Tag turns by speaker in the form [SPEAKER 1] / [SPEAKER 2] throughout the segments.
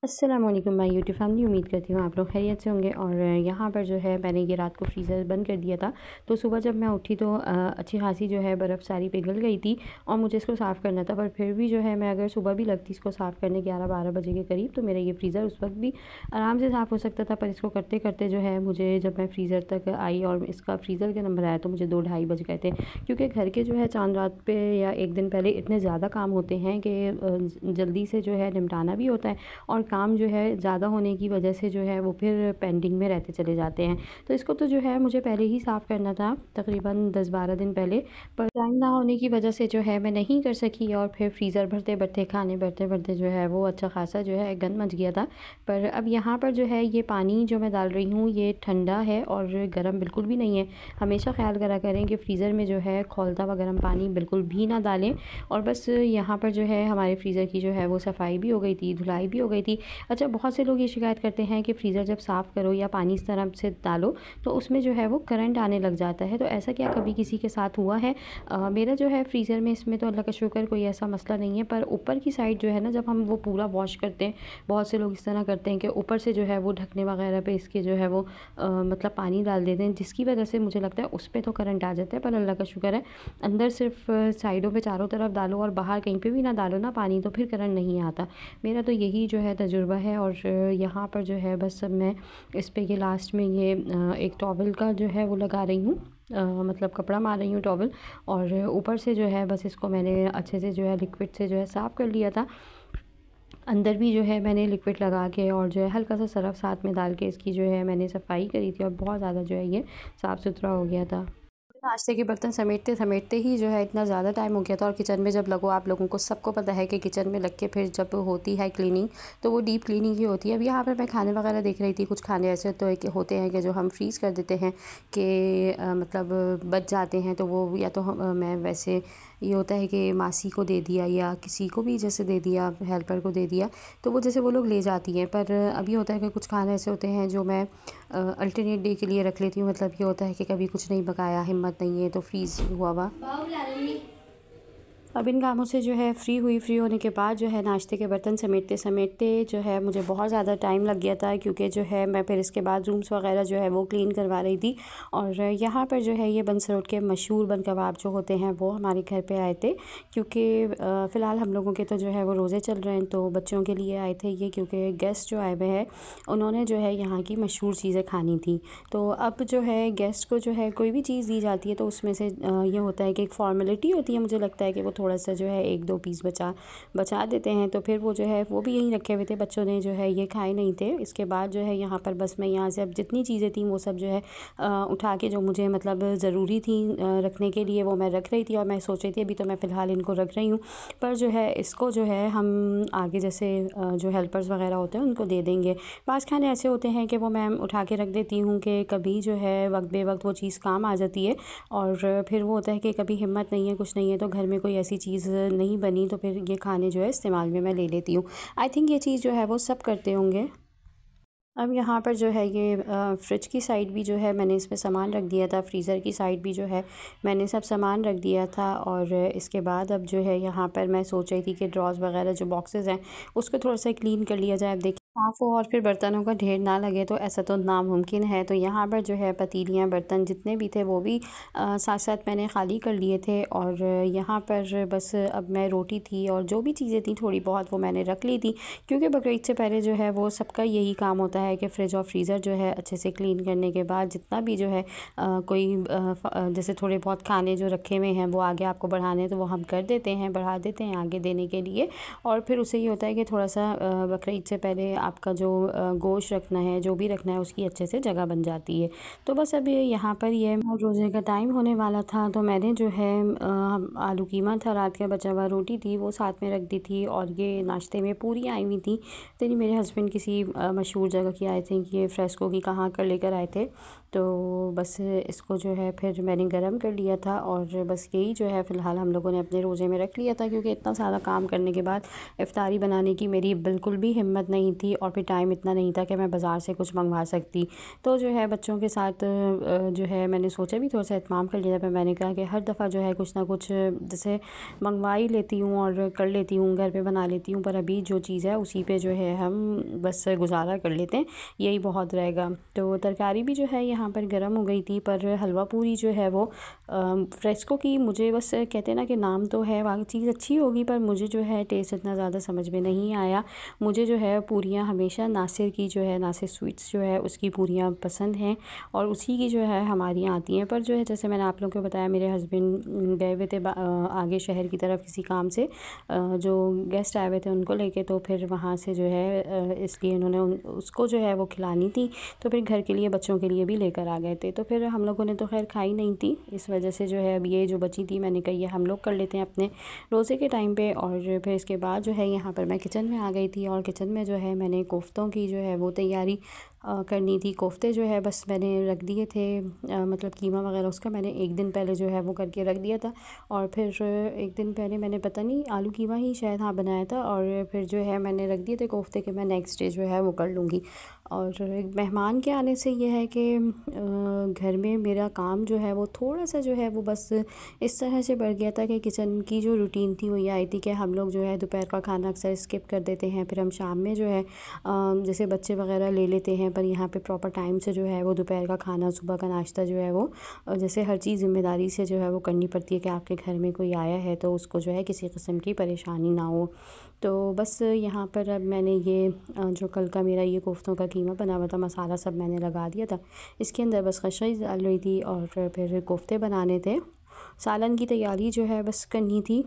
[SPEAKER 1] अस्सलाम वालेकुम my YouTube family. उम्मीद करती हूँ आप लोग खैरियत से होंगे। और यहाँ पर जो है मैंने ये रात को फ्रीज़र बंद कर दिया था। तो सुबह जब मैं उठी तो अच्छी खासी जो है बर्फ़ सारी पिघल गई थी और मुझे इसको साफ़ करना था। पर फिर भी जो है मैं अगर सुबह भी लगती इसको साफ़ करने 11-12 बजे के करीब, तो मेरा ये फ्रीज़र उस वक्त भी आराम से साफ़ हो सकता था। पर इसको करते करते जो है मुझे, जब मैं फ्रीज़र तक आई और इसका फ्रीज़र का नंबर आया, तो मुझे 2-2:30 बज गए थे। क्योंकि घर के जो है चाँद रात पे या एक दिन पहले इतने ज़्यादा काम होते हैं कि जल्दी से जो है निपटाना भी होता है, और काम जो है ज़्यादा होने की वजह से जो है वो फिर पेंडिंग में रहते चले जाते हैं। तो इसको तो जो है मुझे पहले ही साफ़ करना था, तकरीबन 10-12 दिन पहले, पर टाइम ना होने की वजह से जो है मैं नहीं कर सकी। और फिर फ्रीज़र भरते-भरते, खाने भरते-भरते जो है वो अच्छा ख़ासा जो है गंद मच गया था। पर अब यहाँ पर जो है ये पानी जो मैं डाल रही हूँ ये ठंडा है और गर्म बिल्कुल भी नहीं है। हमेशा ख़्याल करा करें कि फ्रीज़र में जो है खौलता हुआ गर्म पानी बिल्कुल भी ना डालें। और बस यहाँ पर जो है हमारे फ्रीज़र की जो है वो सफाई भी हो गई थी, धुलाई भी हो गई थी। अच्छा, बहुत से लोग ये शिकायत करते हैं कि फ्रीज़र जब साफ़ करो या पानी इस तरह से डालो तो उसमें जो है वो करंट आने लग जाता है। तो ऐसा क्या कभी किसी के साथ हुआ है? मेरा जो है फ्रीज़र में, इसमें तो अल्लाह का शुक्र कोई ऐसा मसला नहीं है। पर ऊपर की साइड जो है ना, जब हम वो पूरा वॉश करते हैं, बहुत से लोग इस तरह करते हैं कि ऊपर से जो है वो ढकने वगैरह पे इसके जो है वो मतलब पानी डाल देते हैं, जिसकी वजह से मुझे लगता है उस पे तो करंट आ जाता है। पर अल्लाह का शुक्र है, अंदर सिर्फ साइडों पे चारों तरफ डालो और बाहर कहीं पे भी ना डालो ना पानी, तो फिर करंट नहीं आता। मेरा तो यही जो है तजुर्बा है। और यहाँ पर जो है बस अब मैं इस पे ये लास्ट में ये एक टॉवल का जो है वो लगा रही हूँ, मतलब कपड़ा मार रही हूँ टॉवल। और ऊपर से जो है बस इसको मैंने अच्छे से जो है लिक्विड से जो है साफ़ कर लिया था। अंदर भी जो है मैंने लिक्विड लगा के और जो है हल्का सा सरफ़ साथ में डाल के इसकी जो है मैंने सफाई करी थी, और बहुत ज़्यादा जो है ये साफ़ सुथरा हो गया था। नाश्ते के बर्तन समेटते-समेटते ही जो है इतना ज़्यादा टाइम हो गया था। और किचन में जब लगो, आप लोगों को सबको पता है कि किचन में लग के फिर जब होती है क्लीनिंग, तो वो डीप क्लीनिंग ही होती है। अब यहाँ पे मैं खाने वगैरह देख रही थी। कुछ खाने ऐसे तो है कि होते हैं कि जो हम फ्रीज़ कर देते हैं कि मतलब बच जाते हैं, तो वो या तो मैं वैसे, ये होता है कि मासी को दे दिया या किसी को भी जैसे दे दिया, हेल्पर को दे दिया, तो वो जैसे वो लोग ले जाती हैं। पर अभी होता है कि कुछ खाने ऐसे होते हैं जो मैं अल्टरनेट डे के लिए रख लेती हूँ। मतलब ये होता है कि कभी कुछ नहीं पकाया, हिम्मत नहीं है, तो फ्रीज़ हुआ हुआ। अब इन कामों से जो है फ्री होने के बाद जो है नाश्ते के बर्तन समेटते-समेटते जो है मुझे बहुत ज़्यादा टाइम लग गया था, क्योंकि जो है मैं फिर इसके बाद रूम्स वगैरह जो है वो क्लीन करवा रही थी। और यहाँ पर जो है ये बंसर रोड के मशहूर बन कबाब जो होते हैं वो हमारे घर पे आए थे, क्योंकि फ़िलहाल हम लोगों के तो जो है वो रोज़े चल रहे हैं, तो बच्चों के लिए आए थे ये, क्योंकि गेस्ट जो आए हुए हैं उन्होंने जो है यहाँ की मशहूर चीज़ें खानी थी। तो अब जो है गेस्ट को जो है कोई भी चीज़ दी जाती है तो उसमें से ये होता है कि एक फ़ॉर्मेलिटी होती है, मुझे लगता है कि वो थोड़ा सा जो है 1-2 पीस बचा देते हैं। तो फिर वो जो है वो भी यहीं रखे हुए थे, बच्चों ने जो है ये खाए नहीं थे। इसके बाद जो है यहाँ पर बस मैं यहाँ से अब जितनी चीज़ें थी वो सब जो है उठा के, जो मुझे मतलब ज़रूरी थी रखने के लिए, वो मैं रख रही थी। और मैं सोच रही थी अभी तो मैं फ़िलहाल इनको रख रही हूँ, पर जो है इसको जो है हम आगे जैसे जो हेल्पर्स वगैरह होते हैं उनको दे देंगे। पास खाने ऐसे होते हैं कि वो मैं उठा के रख देती हूँ कि कभी जो है वक्त बे वक्त वो चीज़ काम आ जाती है। और फिर वो होता है कि कभी हिम्मत नहीं है, कुछ नहीं है, तो घर में कोई ऐसी चीज़ नहीं बनी, तो फिर ये खाने जो है इस्तेमाल में मैं ले लेती हूँ। आई थिंक ये चीज़ जो है वो सब करते होंगे। अब यहाँ पर जो है ये फ्रिज की साइड भी जो है मैंने इसमें सामान रख दिया था, फ्रीज़र की साइड भी जो है मैंने सब सामान रख दिया था। और इसके बाद अब जो है यहाँ पर मैं सोच रही थी कि ड्रॉज़ वगैरह जो बॉक्सेस हैं उसको थोड़ा सा क्लीन कर लिया जाए। अब देखिए साफ़ हो और फिर बर्तनों का ढेर ना लगे, तो ऐसा तो नामुमकिन है। तो यहाँ पर जो है पतीलियाँ, बर्तन जितने भी थे वो भी साथ साथ मैंने ख़ाली कर लिए थे। और यहाँ पर बस अब मैं रोटी थी और जो भी चीज़ें थी थोड़ी बहुत वो मैंने रख ली थी, क्योंकि बकरीद से पहले जो है वो सबका यही काम होता है कि फ्रिज और फ्रीज़र जो है अच्छे से क्लीन करने के बाद जितना भी जो है कोई जैसे थोड़े बहुत खाने जो रखे हुए हैं वो आगे आपको बढ़ाने हैं, तो वो हम कर देते हैं, बढ़ा देते हैं आगे देने के लिए। और फिर उससे ये होता है कि थोड़ा सा बकरीद से पहले आपका जो गोश्त रखना है, जो भी रखना है, उसकी अच्छे से जगह बन जाती है। तो बस अब यहाँ पर ये रोज़े का टाइम होने वाला था, तो मैंने जो है आलू कीमा था, रात का बचा हुआ रोटी थी, वो साथ में रख दी थी। और ये नाश्ते में पूरी आई हुई थी। तो नहीं, मेरे हस्बैंड किसी मशहूर जगह की आए थे, कि ये फ्रेस्को की कहाँ कर लेकर आए थे, तो बस इसको जो है फिर मैंने गरम कर लिया था और बस यही जो है फ़िलहाल हम लोगों ने अपने रोज़े में रख लिया था, क्योंकि इतना सारा काम करने के बाद इफ़्तारी बनाने की मेरी बिल्कुल भी हिम्मत नहीं थी और फिर टाइम इतना नहीं था कि मैं बाज़ार से कुछ मंगवा सकती। तो जो है बच्चों के साथ जो है मैंने सोचा भी थोड़ा सा इत्माम कर लिया, पर मैंने कहा कि हर दफ़ा जो है कुछ ना कुछ जैसे मंगवा ही लेती हूँ और कर लेती हूँ, घर पे बना लेती हूँ, पर अभी जो चीज़ है उसी पे जो है हम बस गुज़ारा कर लेते हैं, यही बहुत रहेगा। तो तरकारी भी जो है यहाँ पर गर्म हो गई थी, पर हलवा पूरी जो है वो फ्रेस्को की, मुझे बस कहते हैं ना कि नाम तो है, बाकी चीज़ अच्छी होगी, पर मुझे जो है टेस्ट इतना ज़्यादा समझ में नहीं आया। मुझे जो है पूरियाँ हमेशा नासिर की जो है, नासिर स्वीट्स जो है उसकी पूरियाँ पसंद हैं और उसी की जो है हमारे यहाँ आती हैं। पर जो है जैसे मैंने आप लोगों को बताया, मेरे हस्बैंड गए हुए थे आगे शहर की तरफ किसी काम से, जो गेस्ट आए हुए थे उनको लेके, तो फिर वहाँ से जो है इसलिए उन्होंने उसको जो है वो खिलानी थी, तो फिर घर के लिए बच्चों के लिए भी लेकर आ गए थे। तो फिर हम लोगों ने तो खैर खाई नहीं थी, इस वजह से जो है अब ये जो बची थी मैंने कही हम लोग कर लेते हैं अपने रोज़े के टाइम पे। और फिर इसके बाद जो है यहाँ पर मैं किचन में आ गई थी और किचन में जो है मैंने कोफ्तों की जो है वो तैयारी करनी थी। कोफ्ते जो है बस मैंने रख दिए थे, मतलब कीमा वगैरह उसका मैंने एक दिन पहले जो है वो करके रख दिया था, और फिर एक दिन पहले मैंने पता नहीं आलू कीमा ही शायद हाँ बनाया था, और फिर जो है मैंने रख दिए थे कोफ्ते के मैं नेक्स्ट डे जो है वो कर लूँगी। और मेहमान के आने से ये है कि घर में मेरा काम जो है वो थोड़ा सा जो है वो बस इस तरह से बढ़ गया था कि किचन की जो रूटीन थी वो ये आई थी कि हम लोग जो है दोपहर का खाना अक्सर स्किप कर देते हैं, फिर हम शाम में जो है जैसे बच्चे वगैरह ले लेते हैं, पर यहाँ पे प्रॉपर टाइम से जो है वो दोपहर का खाना, सुबह का नाश्ता जो है वो जैसे हर चीज़ ज़िम्मेदारी से जो है वो करनी पड़ती है कि आपके घर में कोई आया है तो उसको जो है किसी किस्म की परेशानी ना हो। तो बस यहाँ पर अब मैंने ये जो कल का मेरा ये कोफ्तों का कीमा बना हुआ था, मसाला सब मैंने लगा दिया था, इसके अंदर बस कशमिश डाल रही थी और फिर कोफ्ते बनाने थे। सालन की तैयारी जो है बस करनी थी।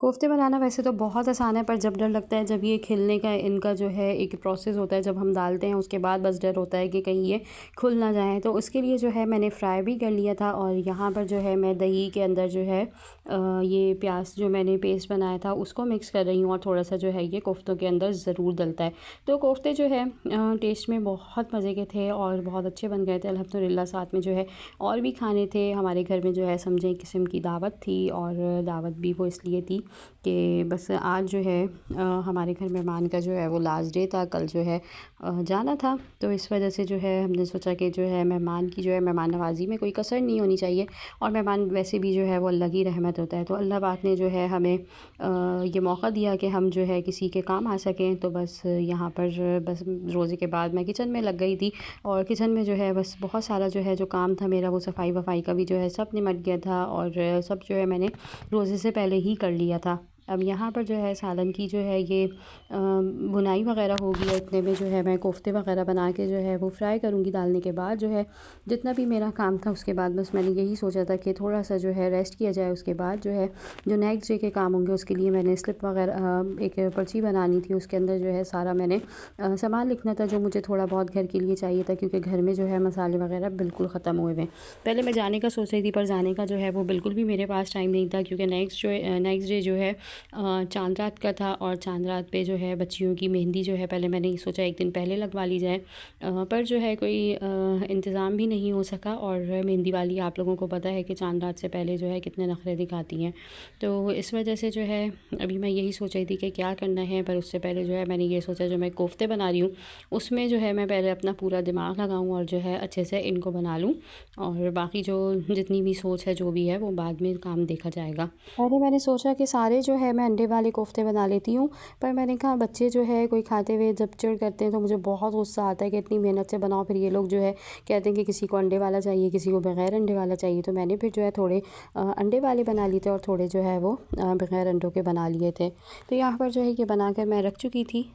[SPEAKER 1] कोफ्ते बनाना वैसे तो बहुत आसान है, पर जब डर लगता है, जब ये खिलने का इनका जो है एक प्रोसेस होता है, जब हम डालते हैं उसके बाद बस डर होता है कि कहीं ये खुल ना जाए। तो उसके लिए जो है मैंने फ्राई भी कर लिया था, और यहाँ पर जो है मैं दही के अंदर जो है ये प्याज जो मैंने पेस्ट बनाया था उसको मिक्स कर रही हूँ, और थोड़ा सा जो है ये कोफ्तों के अंदर ज़रूर डलता है। तो कोफ्ते जो है टेस्ट में बहुत मज़े के थे और बहुत अच्छे बन गए थे अल्हम्दुलिल्लाह। साथ में जो है और भी खाने थे हमारे घर में, जो है समझे एक किस्म की दावत थी, और दावत भी वो इसलिए थी कि बस आज जो है हमारे घर मेहमान का जो है वो लास्ट डे था, कल जो है जाना था, तो इस वजह से जो है हमने सोचा कि जो है मेहमान की जो है मेहमान नवाज़ी में कोई कसर नहीं होनी चाहिए, और मेहमान वैसे भी जो है वो अल्लाह की रहमत होता है। तो अल्लाह पाक ने जो है हमें ये मौका दिया कि हम जो है किसी के काम आ सकें। तो बस यहाँ पर बस रोज़े के बाद मैं किचन में लग गई थी, और किचन में जो है बस बहुत सारा जो है जो काम था मेरा, वो सफाई वफाई का भी जो है सब निमट गया था, और सब जो है मैंने रोज़े से पहले ही कर लिया था। अब यहाँ पर जो है सालन की जो है ये बुनाई वगैरह होगी, और इतने में जो है मैं कोफ्ते वगैरह बना के जो है वो फ्राई करूँगी। डालने के बाद जो है जितना भी मेरा काम था उसके बाद बस मैंने यही सोचा था कि थोड़ा सा जो है रेस्ट किया जाए, उसके बाद जो है जो नेक्स्ट डे के काम होंगे उसके लिए मैंने स्लिप वगैरह एक पर्ची बनानी थी, उसके अंदर जो है सारा मैंने सामान लिखना था जो मुझे थोड़ा बहुत घर के लिए चाहिए था, क्योंकि घर में जो है मसाले वगैरह बिल्कुल ख़त्म हुए हुए। पहले मैं जाने का सोच रही थी, पर जाने का जो है वो बिल्कुल भी मेरे पास टाइम नहीं था, क्योंकि नेक्स्ट डे जो है चांद रात का था, और चांद रात पे जो है बच्चियों की मेहंदी जो है पहले मैंने सोचा एक दिन पहले लगवा ली जाए, पर जो है कोई इंतज़ाम भी नहीं हो सका। और मेहंदी वाली आप लोगों को पता है कि चांद रात से पहले जो है कितने नखरे दिखाती हैं, तो इस वजह से जो है अभी मैं यही सोच रही थी कि क्या करना है। पर उससे पहले जो है मैंने ये सोचा जो मैं कोफ्ते बना रही हूँ उसमें जो है मैं पहले अपना पूरा दिमाग लगाऊँ और जो है अच्छे से इनको बना लूँ, और बाकी जो जितनी भी सोच है जो भी है वो बाद में काम देखा जाएगा। पहले मैंने सोचा कि सारे जो है मैं अंडे वाले कोफ्ते बना लेती हूँ, पर मैंने कहा बच्चे जो है कोई खाते हुए जब चिढ़ करते हैं तो मुझे बहुत गुस्सा आता है कि इतनी मेहनत से बनाओ, फिर ये लोग जो है कहते हैं कि किसी को अंडे वाला चाहिए, किसी को बग़ैर अंडे वाला चाहिए। तो मैंने फिर जो है थोड़े अंडे वाले बना लिए थे, और थोड़े जो है वो बग़ैर अंडों के बना लिए थे। तो यहाँ पर जो है ये बनाकर मैं रख चुकी थी।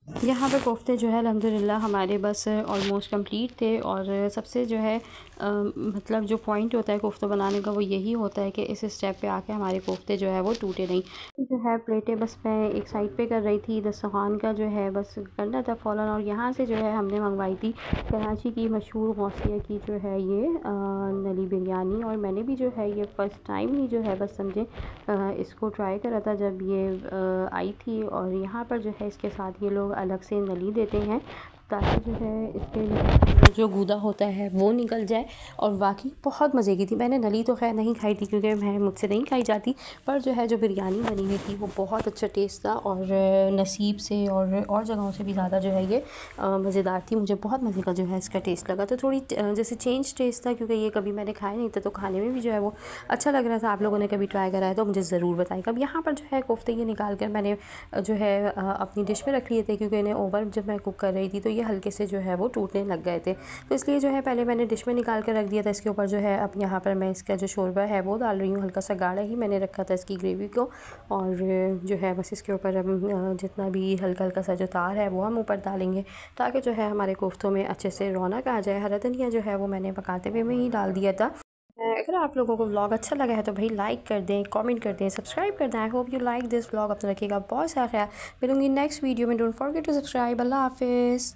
[SPEAKER 1] यहाँ पे कोफ्ते जो है अल्हम्दुलिल्लाह हमारे बस ऑलमोस्ट कंप्लीट थे, और सबसे जो है मतलब जो पॉइंट होता है कोफ्ते बनाने का वो यही होता है कि इस स्टेप पे आके हमारे कोफ्ते जो है वो टूटे नहीं। जो है प्लेटें बस मैं एक साइड पे कर रही थी, दस्तरखान का जो है बस करना था फ़ौरन। और यहाँ से जो है हमने मंगवाई थी कराची की मशहूर गौसिया की जो है ये नली बिरयानी, और मैंने भी जो है ये फ़र्स्ट टाइम ही जो है बस समझे इसको ट्राई करा था जब ये आई थी। और यहाँ पर जो है इसके साथ ये लोग अलग से नली देते हैं ताकि जो है इसके जो गूदा होता है वो निकल जाए। और वाकई बहुत मज़े की थी। मैंने नली तो खैर नहीं खाई थी क्योंकि मुझसे नहीं खाई जाती, पर जो है जो बिरयानी बनी हुई थी वो बहुत अच्छा टेस्ट था और नसीब से और जगहों से भी ज़्यादा जो है ये मज़ेदार थी। मुझे बहुत मज़े का जो है इसका टेस्ट लगा। तो थोड़ी जैसे चेंज टेस्ट था क्योंकि ये कभी मैंने खाया नहीं था, तो खाने में भी जो है वो अच्छा लग रहा था। आप लोगों ने कभी ट्राई करा है तो मुझे ज़रूर बताइएगा। अब यहाँ पर जो है कोफ्ते ये निकाल कर मैंने जो है अपनी डिश में रख लिए थे, क्योंकि इन्हें ओवर जब मैं कुक कर रही थी तो ये हल्के से जो है वो टूटने लग गए थे। तो इसलिए जो है पहले मैंने डिश में निकाल कर रख दिया था। इसके ऊपर जो है अब यहाँ पर मैं इसका जो शोरबा है वो डाल रही हूँ। हल्का सा गाढ़ा ही मैंने रखा था इसकी ग्रेवी को। और जो है बस इसके ऊपर हम जितना भी हल्का हल्का सा जो तार है वो हम ऊपर डालेंगे, ताकि जो है हमारे कोफ्तों में अच्छे से रौनक आ जाए। हरा धनिया जो है वो मैंने पकाते हुए में ही डाल दिया था। अगर आप लोगों को व्लॉग अच्छा लगा है तो भाई लाइक कर दें, कमेंट कर दें, सब्सक्राइब कर दें। I hope you like this vlog. अपना रखिएगा बहुत सारा ख्याल। मिलूंगी नेक्स्ट वीडियो में। Don't forget to subscribe. अल्लाह हाफिज़।